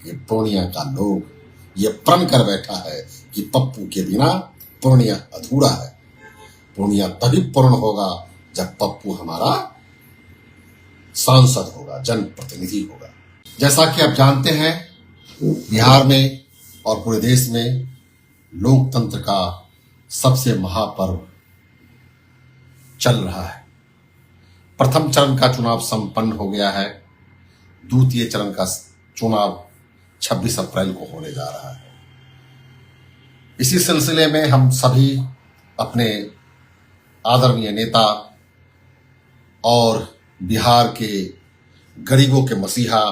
कि पूर्णिया का लोग ये प्रण कर बैठा है कि पप्पू के बिना पूर्णिया अधूरा है। पूर्णिया तभी पूर्ण होगा जब पप्पू हमारा सांसद होगा, जनप्रतिनिधि होगा। जैसा कि आप जानते हैं, बिहार में और पूरे देश में लोकतंत्र का सबसे महापर्व चल रहा है। प्रथम चरण का चुनाव संपन्न हो गया है। द्वितीय चरण का चुनाव 26 अप्रैल को होने जा रहा है। इसी सिलसिले में हम सभी अपने आदरणीय नेता और बिहार के गरीबों के मसीहा,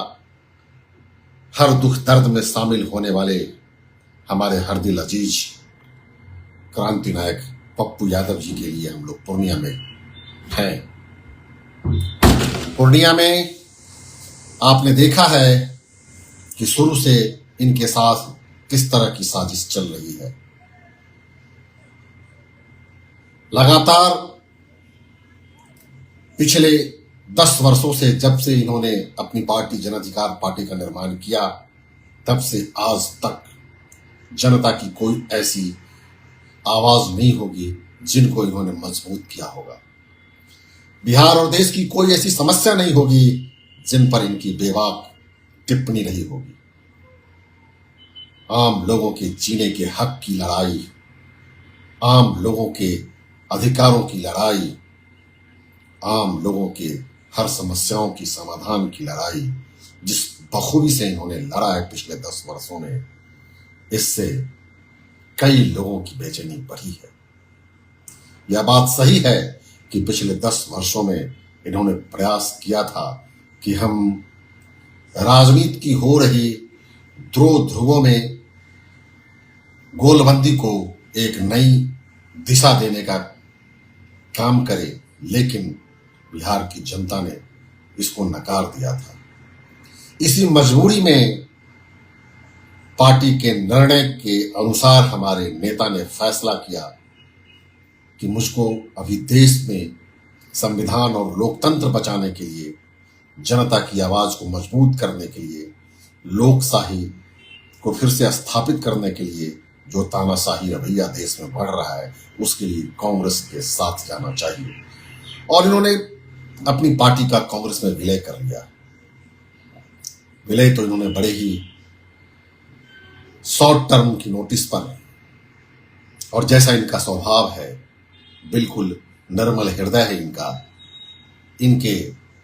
हर दुख दर्द में शामिल होने वाले हमारे हर दिल अजीज क्रांति नायक पप्पू यादव जी के लिए हम लोग पूर्णिया में हैं। पूर्णिया में आपने देखा है कि शुरू से इनके साथ किस तरह की साजिश चल रही है। लगातार पिछले 10 वर्षों से, जब से इन्होंने अपनी पार्टी जन अधिकार पार्टी का निर्माण किया, तब से आज तक जनता की कोई ऐसी आवाज नहीं होगी जिनको इन्होंने मजबूत किया होगा। बिहार और देश की कोई ऐसी समस्या नहीं होगी जिन पर इनकी बेबाक टिप्पणी रही होगी। आम लोगों के जीने के हक की लड़ाई, आम लोगों के अधिकारों की लड़ाई, आम लोगों के हर समस्याओं की समाधान की लड़ाई जिस बखूबी से इन्होंने लड़ा है पिछले 10 वर्षों में, इससे कई लोगों की बेचैनी बढ़ी है। यह बात सही है कि पिछले 10 वर्षों में इन्होंने प्रयास किया था कि हम राजनीति की हो रही ध्रुवों में गोलबंदी को एक नई दिशा देने का काम करें, लेकिन बिहार की जनता ने इसको नकार दिया था। इसी मजबूरी में पार्टी के निर्णय के अनुसार हमारे नेता ने फैसला किया कि मुझको अभी देश में संविधान और लोकतंत्र बचाने के लिए, जनता की आवाज को मजबूत करने के लिए, लोकशाही को फिर से स्थापित करने के लिए जो तानाशाही रवैया देश में बढ़ रहा है, उसके लिए कांग्रेस के साथ जाना चाहिए। और इन्होंने अपनी पार्टी का कांग्रेस में विलय कर लिया। विलय तो इन्होंने बड़े ही शॉर्ट टर्म की नोटिस पर, और जैसा इनका स्वभाव है, बिल्कुल निर्मल हृदय है इनका, इनके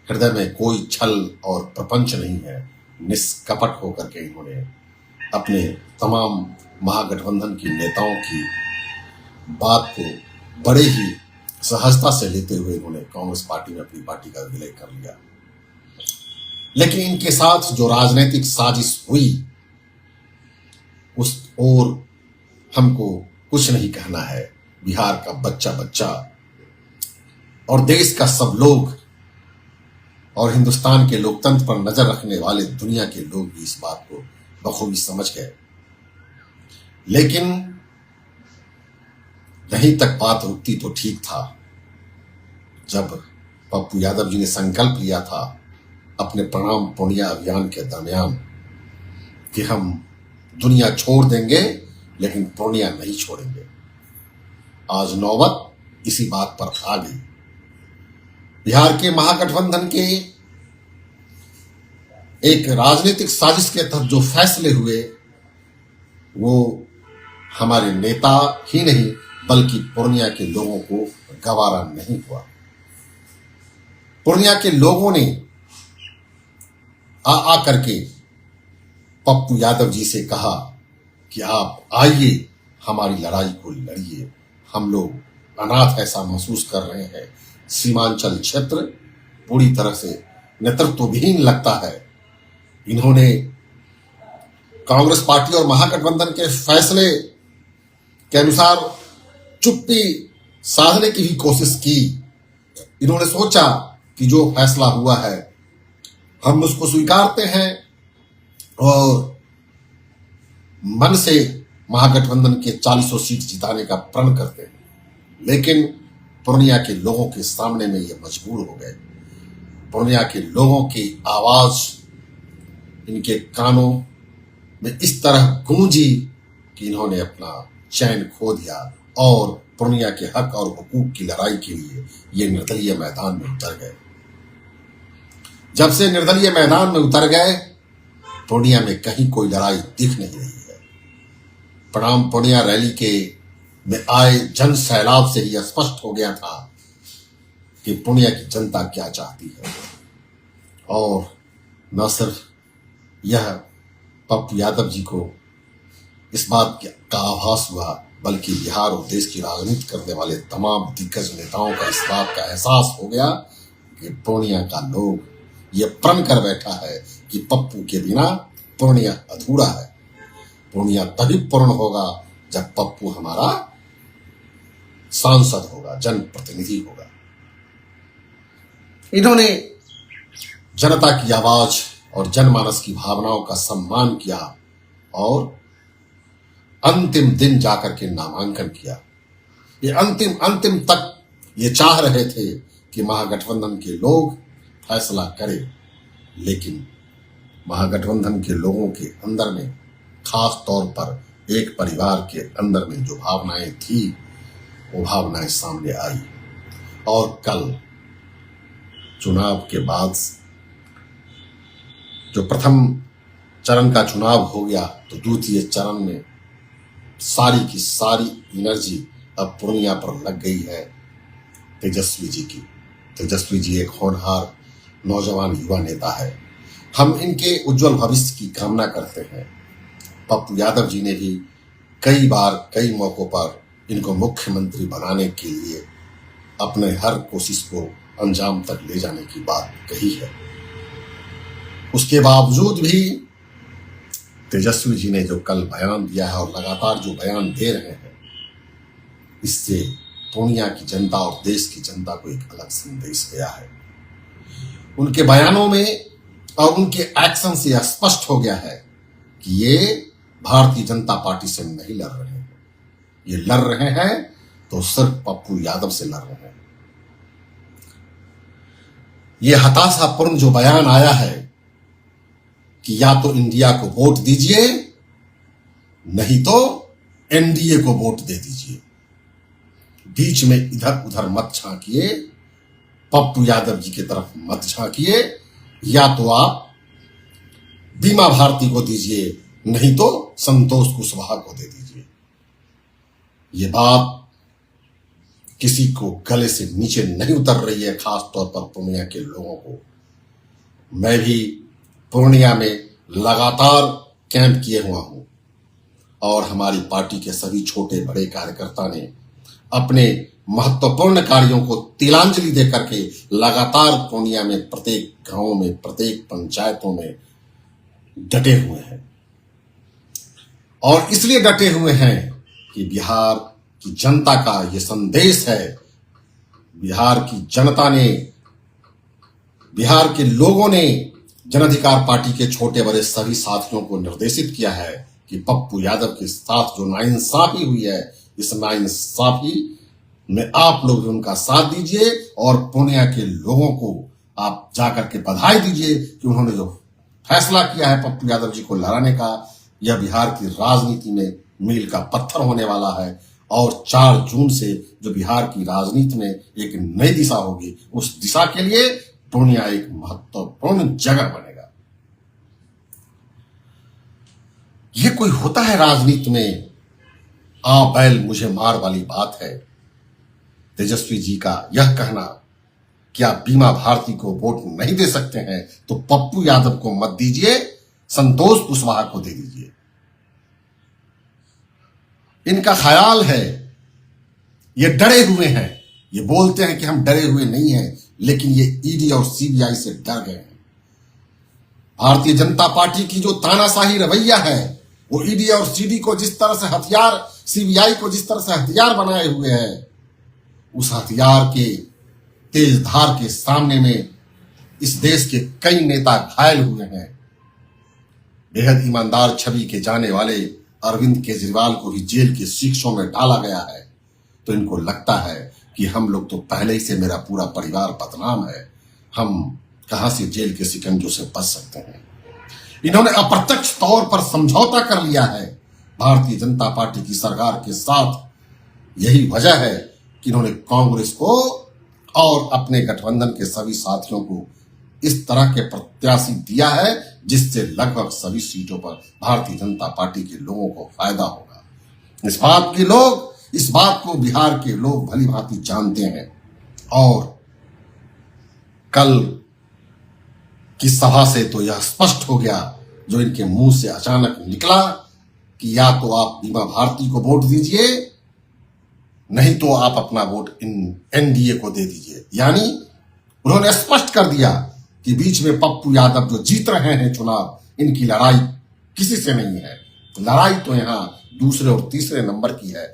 हृदय में कोई छल और प्रपंच नहीं है। निष्कपट होकर के इन्होंने अपने तमाम महागठबंधन की नेताओं की बात को बड़े ही सहजता से लेते हुए इन्होंने कांग्रेस पार्टी में अपनी पार्टी का विलय कर लिया। लेकिन इनके साथ जो राजनीतिक साजिश हुई, उस और हमको कुछ नहीं कहना है। बिहार का बच्चा बच्चा और देश का सब लोग और हिंदुस्तान के लोकतंत्र पर नजर रखने वाले दुनिया के लोग भी इस बात को बखूबी समझ गए। लेकिन यहीं तक बात रुकती तो ठीक था, जब पप्पू यादव जी ने संकल्प लिया था अपने प्रणाम पूर्णिया अभियान के दरमियान कि हम दुनिया छोड़ देंगे लेकिन पूर्णिया नहीं छोड़ेंगे। आज नौबत इसी बात पर आ गई। बिहार के महागठबंधन के एक राजनीतिक साजिश के तहत जो फैसले हुए, वो हमारे नेता ही नहीं बल्कि पूर्णिया के लोगों को गवारा नहीं हुआ। पूर्णिया के लोगों ने आ करके पप्पू यादव जी से कहा कि आप आइए, हमारी लड़ाई को लड़िए। हम लोग अनाथ ऐसा महसूस कर रहे हैं। सीमांचल क्षेत्र पूरी तरह से नेतृत्वविहीन लगता है। इन्होंने कांग्रेस पार्टी और महागठबंधन के फैसले के अनुसार चुप्पी साधने की भी कोशिश की। इन्होंने सोचा कि जो फैसला हुआ है हम उसको स्वीकारते हैं और मन से महागठबंधन के 40 सीट जिताने का प्रण करते हैं। लेकिन पूर्णिया के लोगों के सामने में ये मजबूर हो गए। पूर्णिया के लोगों की आवाज इनके कानों में इस तरह गूंजी कि इन्होंने अपना चैन खो दिया और पूर्णिया के हक और हुकूक की लड़ाई के लिए ये निर्दलीय मैदान में उतर गए। जब से निर्दलीय मैदान में उतर गए, पूर्णिया में कहीं कोई लड़ाई दिख नहीं रही है। प्रणाम पूर्णिया रैली के में आए जन सैलाब से ही स्पष्ट हो गया था कि पूर्णिया की जनता क्या चाहती है। और न सिर्फ यह पप्पू यादव जी को इस बात का आभास हुआ, बल्कि बिहार और देश की राजनीति करने वाले तमाम दिग्गज नेताओं का इस बात का एहसास हो गया कि पूर्णिया का लोग ये प्रण कर बैठा है कि पप्पू के बिना पूर्णिया अधूरा है। पूर्णिया तभी पूर्ण होगा जब पप्पू हमारा सांसद होगा, जनप्रतिनिधि होगा। इन्होंने जनता की आवाज और जनमानस की भावनाओं का सम्मान किया और अंतिम दिन जाकर के नामांकन किया। ये अंतिम तक ये चाह रहे थे कि महागठबंधन के लोग फैसला करें, लेकिन महागठबंधन के लोगों के अंदर में, खास तौर पर एक परिवार के अंदर में जो भावनाएं थी, वो भावनाएं सामने आई। और कल चुनाव के बाद जो प्रथम चरण का चुनाव हो गया, तो द्वितीय चरण में सारी की सारी एनर्जी अब पूर्णिया पर लग गई है तेजस्वी जी की। तेजस्वी जी एक होनहार नौजवान युवा नेता है। हम इनके उज्जवल भविष्य की कामना करते हैं। पप्पू यादव जी ने भी कई बार कई मौकों पर इनको मुख्यमंत्री बनाने के लिए अपने हर कोशिश को अंजाम तक ले जाने की बात कही है। उसके बावजूद भी तेजस्वी जी ने जो कल बयान दिया है और लगातार जो बयान दे रहे हैं, इससे पूर्णिया की जनता और देश की जनता को एक अलग संदेश गया है। उनके बयानों में और उनके एक्शन से यह स्पष्ट हो गया है कि ये भारतीय जनता पार्टी से नहीं लड़ रहे हैं। ये लड़ रहे हैं तो सिर्फ पप्पू यादव से लड़ रहे हैं। ये हताशापूर्ण जो बयान आया है कि या तो इंडिया को वोट दीजिए, नहीं तो एनडीए को वोट दे दीजिए। बीच में इधर उधर मत झांकिए, पप्पू यादव जी की तरफ मत झांकिए। या तो आप बीमा भारती को दीजिए, नहीं तो संतोष कुशवाहा को दे दीजिए। ये बात किसी को गले से नीचे नहीं उतर रही है, खास तौर पर पूर्णिया के लोगों को। मैं भी पूर्णिया में लगातार कैंप किए हुआ हूं और हमारी पार्टी के सभी छोटे बड़े कार्यकर्ता ने अपने महत्वपूर्ण कार्यों को तिलांजलि देकर के लगातार पूर्णिया में प्रत्येक गांव में, प्रत्येक पंचायतों में डटे हुए हैं। और इसलिए डटे हुए हैं कि बिहार की जनता का यह संदेश है, बिहार की जनता ने, बिहार के लोगों ने जन अधिकार पार्टी के छोटे बड़े सभी साथियों को निर्देशित किया है कि पप्पू यादव के साथ जो नाइंसाफी हुई है, इस नाइंसाफी में आप लोग भी उनका साथ दीजिए और पूर्णिया के लोगों को आप जाकर के बधाई दीजिए कि उन्होंने जो फैसला किया है पप्पू यादव जी को लड़ाने का, यह बिहार की राजनीति में मील का पत्थर होने वाला है। और 4 जून से जो बिहार की राजनीति में एक नई दिशा होगी, उस दिशा के लिए पूर्णिया एक महत्वपूर्ण जगह बनेगा। ये कोई होता है राजनीति में आ बैल मुझे मार वाली बात है। तेजस्वी जी का यह कहना कि आप बीमा भारती को वोट नहीं दे सकते हैं तो पप्पू यादव को मत दीजिए, संतोष कुशवाहा को दे दीजिए। इनका ख्याल है, ये डरे हुए हैं। ये बोलते हैं कि हम डरे हुए नहीं हैं, लेकिन ये ईडी और सीबीआई से डर गए हैं। भारतीय जनता पार्टी की जो तानाशाही रवैया है, वो ईडी और सीडी को जिस तरह से हथियार, सीबीआई को जिस तरह से हथियार बनाए हुए है, उस हथियार के तेज धार के सामने में इस देश के कई नेता घायल हुए हैं। बेहद ईमानदार छवि के जाने वाले अरविंद केजरीवाल को भी जेल की शिक्षों में डाला गया है। तो इनको लगता है कि हम लोग तो पहले ही से, मेरा पूरा परिवार बदनाम है, हम कहां से जेल के शिकंजों से बच सकते हैं। इन्होंने अप्रत्यक्ष तौर पर समझौता कर लिया है भारतीय जनता पार्टी की सरकार के साथ। यही वजह है कि इन्होंने कांग्रेस को और अपने गठबंधन के सभी साथियों को इस तरह के प्रत्याशी दिया है जिससे लगभग सभी सीटों पर भारतीय जनता पार्टी के लोगों को फायदा होगा। इस बात को बिहार के लोग भली भांति जानते हैं। और कल की सभा से तो यह स्पष्ट हो गया, जो इनके मुंह से अचानक निकला कि या तो आप बीमा भारती को वोट दीजिए, नहीं तो आप अपना वोट एनडीए को दे दीजिए। यानी उन्होंने स्पष्ट कर दिया कि बीच में पप्पू यादव जो जीत रहे हैं चुनाव, इनकी लड़ाई किसी से नहीं है। लड़ाई तो यहां दूसरे और तीसरे नंबर की है,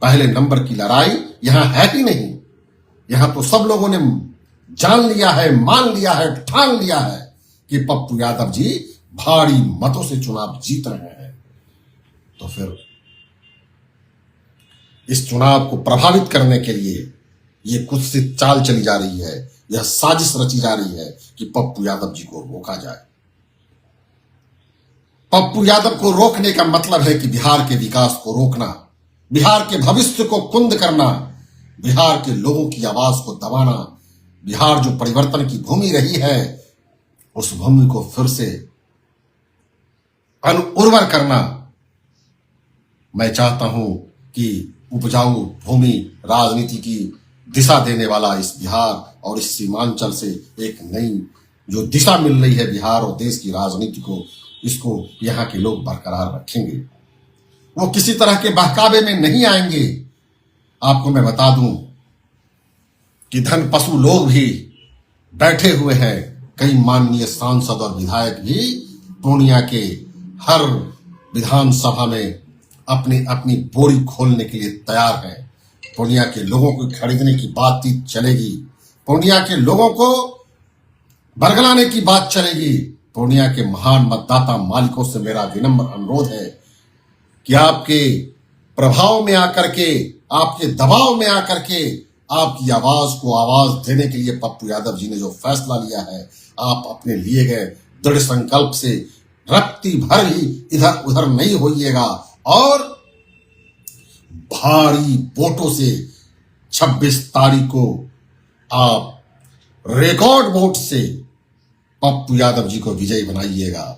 पहले नंबर की लड़ाई यहां है ही नहीं। यहां तो सब लोगों ने जान लिया है, मान लिया है, ठान लिया है कि पप्पू यादव जी भारी मतों से चुनाव जीत रहे हैं। तो फिर इस चुनाव को प्रभावित करने के लिए ये कुछ सी चाल चली जा रही है, यह साजिश रची जा रही है कि पप्पू यादव जी को रोका जाए। पप्पू यादव को रोकने का मतलब है कि बिहार के विकास को रोकना, बिहार के भविष्य को कुंद करना, बिहार के लोगों की आवाज को दबाना। बिहार जो परिवर्तन की भूमि रही है, उस भूमि को फिर से अनुर्वर करना। मैं चाहता हूं कि उपजाऊ भूमि राजनीति की दिशा देने वाला इस बिहार और इस सीमांचल से एक नई जो दिशा मिल रही है बिहार और देश की राजनीति को, इसको यहाँ के लोग बरकरार रखेंगे। वो किसी तरह के बहकावे में नहीं आएंगे। आपको मैं बता दूं कि धन पशु लोग भी बैठे हुए हैं, कई माननीय सांसद और विधायक भी पूर्णिया के हर विधानसभा में अपनी अपनी बोरी खोलने के लिए तैयार हैं। पूर्णिया के लोगों को खरीदने की बातचीत चलेगी, पूर्णिया के लोगों को बरगलाने की बात चलेगी। पूर्णिया के महान मतदाता मालिकों से मेरा विनम्र अनुरोध है कि आपके प्रभाव में आकर के, आपके दबाव में आकर के आपकी आवाज को आवाज देने के लिए पप्पू यादव जी ने जो फैसला लिया है, आप अपने लिए गए दृढ़ संकल्प से रत्ती भर ही इधर उधर नहीं होइएगा और भारी वोटों से 26 तारीख को आप रिकॉर्ड वोट से पप्पू यादव जी को विजयी बनाइएगा।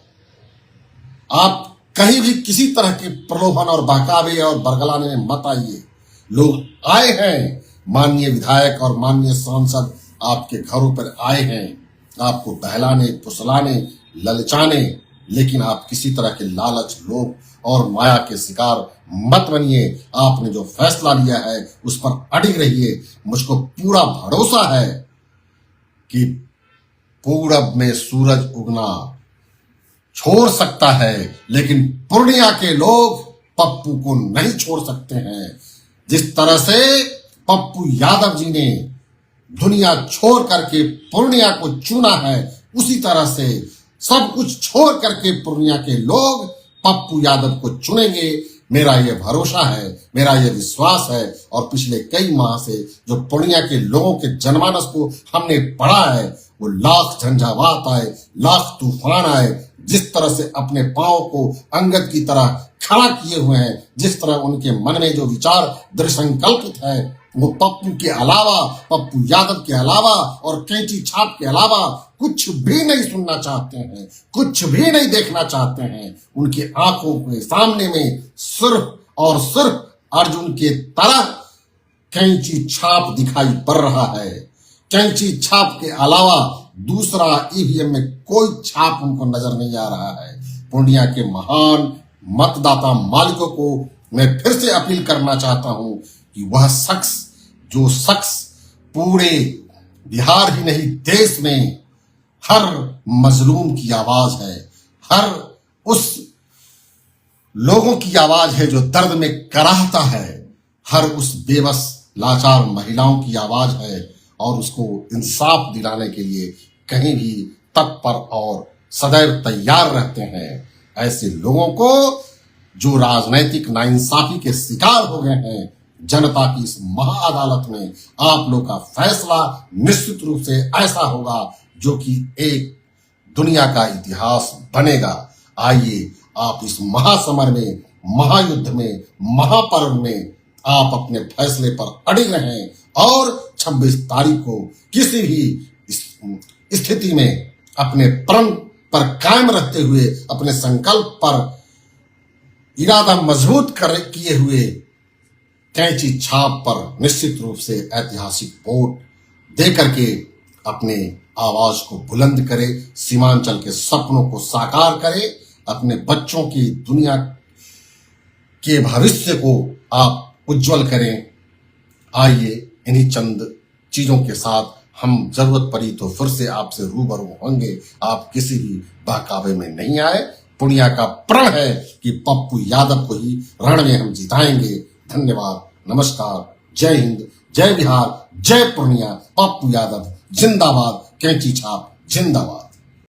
आप कहीं भी किसी तरह के प्रलोभन और बहकावे और बरगलाने में मत आइए। लोग आए हैं, माननीय विधायक और माननीय सांसद आपके घरों पर आए हैं आपको बहलाने, फुसलाने, ललचाने, लेकिन आप किसी तरह के लालच, लोभ और माया के शिकार मत बनिए। आपने जो फैसला लिया है उस पर अडिग रहिए। मुझको पूरा भरोसा है कि पूरब में सूरज उगना छोड़ सकता है, लेकिन पूर्णिया के लोग पप्पू को नहीं छोड़ सकते हैं। जिस तरह से पप्पू यादव जी ने दुनिया छोड़ करके पूर्णिया को चुना है, उसी तरह से सब कुछ छोड़ करके पूर्णिया के लोग पप्पू यादव को चुनेंगे। मेरा यह भरोसा है, मेरा यह विश्वास है। और पिछले कई माह से जो पूर्णिया के लोगों के जनमानस को हमने पढ़ा है, वो लाख झंझावात आए, लाख तूफान आए, जिस तरह से अपने पांव को अंगद की तरह खड़ा किए हुए हैं, जिस तरह उनके मन में जो विचार दृढ़ संकल्पित है, वो पप्पू के अलावा, पप्पू यादव के अलावा और कैंची छाप के अलावा कुछ भी नहीं सुनना चाहते हैं, कुछ भी नहीं देखना चाहते हैं। उनकी आंखों के सामने में सिर्फ और सिर्फ अर्जुन के तरह कैंची छाप दिखाई पड़ रहा है। कैंची छाप के अलावा दूसरा ईवीएम में कोई छाप उनको नजर नहीं आ रहा है। पूर्णिया के महान मतदाता मालिकों को मैं फिर से अपील करना चाहता हूं कि वह शख्स, जो शख्स पूरे बिहार ही नहीं देश में हर मजलूम की आवाज है, हर उस लोगों की आवाज है जो दर्द में कराहता है, हर उस बेबस लाचार महिलाओं की आवाज है और उसको इंसाफ दिलाने के लिए कहीं भी तत्पर और सदैव तैयार रहते हैं। ऐसे लोगों को जो राजनैतिक नाइंसाफी के शिकार हो गए हैं, जनता की इस महाअदालत में आप लोग का फैसला निश्चित रूप से ऐसा होगा जो कि एक दुनिया का इतिहास बनेगा। आइए आप इस महासमर में, महायुद्ध में, महापर्व में आप अपने फैसले पर अड़िग रहें और 26 तारीख को किसी भी स्थिति में अपने प्रण पर कायम रहते हुए, अपने संकल्प पर इरादा मजबूत किए हुए कैंची छाप पर निश्चित रूप से ऐतिहासिक वोट दे करके अपने आवाज को बुलंद करे, सीमांचल के सपनों को साकार करे, अपने बच्चों की दुनिया के भविष्य को आप उज्जवल करें। आइए इन्हीं चंद चीजों के साथ हम जरूरत पड़ी तो फिर से आपसे रूबरू होंगे। आप किसी भी बहकावे में नहीं आए। पुनिया का प्रण है कि पप्पू यादव को ही रण में हम जिताएंगे। धन्यवाद, नमस्कार, जय हिंद, जय बिहार, जय पूर्णिया। पप्पू यादव जिंदाबाद, कैंची छाप जिंदाबाद।